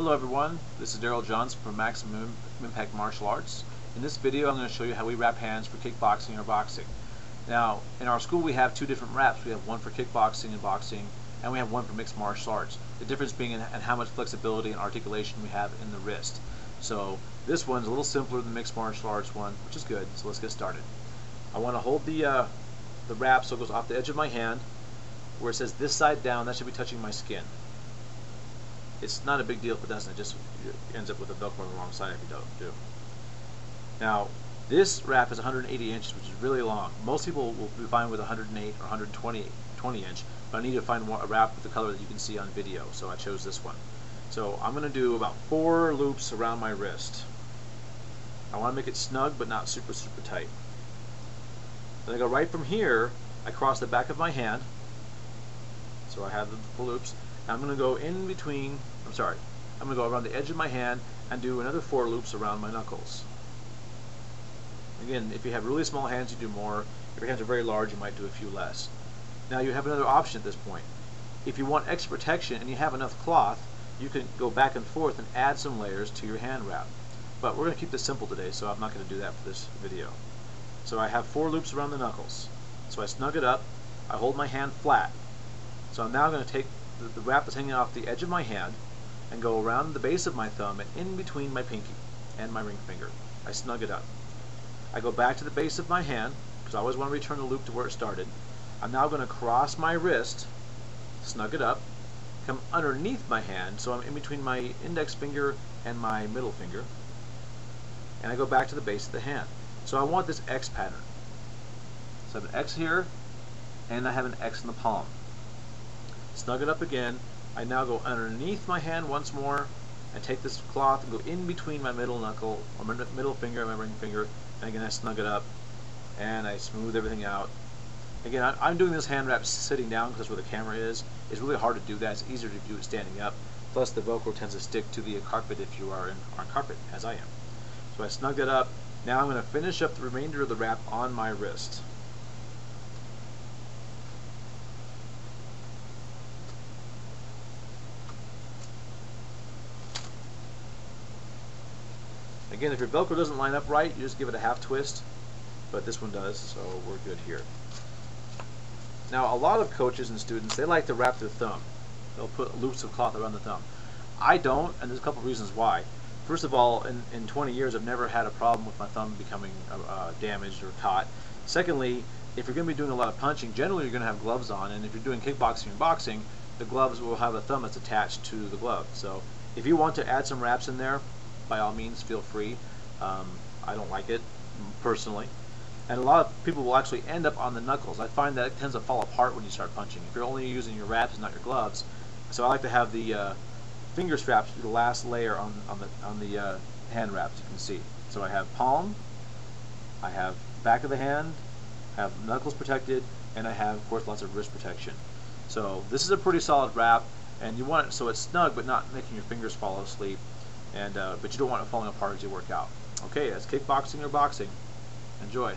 Hello everyone, this is Daryl Johnson from Maximum Impact Martial Arts. In this video I'm going to show you how we wrap hands for kickboxing or boxing. Now, in our school we have two different wraps. We have one for kickboxing and boxing, and we have one for mixed martial arts. The difference being in how much flexibility and articulation we have in the wrist. So this one's a little simpler than the mixed martial arts one, which is good. So let's get started. I want to hold the wrap so it goes off the edge of my hand. Where it says this side down, that should be touching my skin. It's not a big deal if it doesn't. It just ends up with a Velcro on the wrong side if you don't do. Now, this wrap is 180 inches, which is really long. Most people will be fine with 108 or 120 inch, but I need to find a wrap with the color that you can see on video, so I chose this one. So I'm going to do about 4 loops around my wrist. I want to make it snug, but not super tight. Then I go right from here, I cross the back of my hand, so I have the 4 loops. I'm going to go in between, I'm going to go around the edge of my hand and do another 4 loops around my knuckles. Again, if you have really small hands, you do more. If your hands are very large, you might do a few less. Now you have another option at this point. If you want extra protection and you have enough cloth, you can go back and forth and add some layers to your hand wrap. But we're going to keep this simple today, so I'm not going to do that for this video. So I have 4 loops around the knuckles. So I snug it up, I hold my hand flat. So I'm now going to take the wrap that's hanging off the edge of my hand and go around the base of my thumb and in between my pinky and my ring finger. I snug it up. I go back to the base of my hand because I always want to return the loop to where it started. I'm now going to cross my wrist, snug it up, come underneath my hand, so I'm in between my index finger and my middle finger, and I go back to the base of the hand. So I want this X pattern. So I have an X here and I have an X in the palm. Snug it up again. I now go underneath my hand once more and take this cloth and go in between my middle knuckle, or my middle finger and my ring finger, and again I snug it up and I smooth everything out. Again, I'm doing this hand wrap sitting down because that's where the camera is. It's really hard to do that. It's easier to do it standing up. Plus the Velcro tends to stick to the carpet if you are on carpet, as I am. So I snug it up. Now I'm going to finish up the remainder of the wrap on my wrist. Again, if your Velcro doesn't line up right, you just give it a half twist, but this one does, so we're good here. Now, a lot of coaches and students, they like to wrap their thumb. They'll put loops of cloth around the thumb. I don't, and there's a couple reasons why. First of all, in 20 years, I've never had a problem with my thumb becoming damaged or caught. Secondly, if you're going to be doing a lot of punching, generally you're going to have gloves on, and if you're doing kickboxing or boxing, the gloves will have a thumb that's attached to the glove. So if you want to add some wraps in there, by all means, feel free. I don't like it, personally. And a lot of people will actually end up on the knuckles. I find that it tends to fall apart when you start punching, if you're only using your wraps and not your gloves. So I like to have the finger straps be the last layer on the hand wraps, you can see. So I have palm, I have back of the hand, I have knuckles protected, and I have, of course, lots of wrist protection. So this is a pretty solid wrap, and you want it so it's snug but not making your fingers fall asleep. And but you don't want it falling apart as you work out. Okay, that's kickboxing or boxing. Enjoy.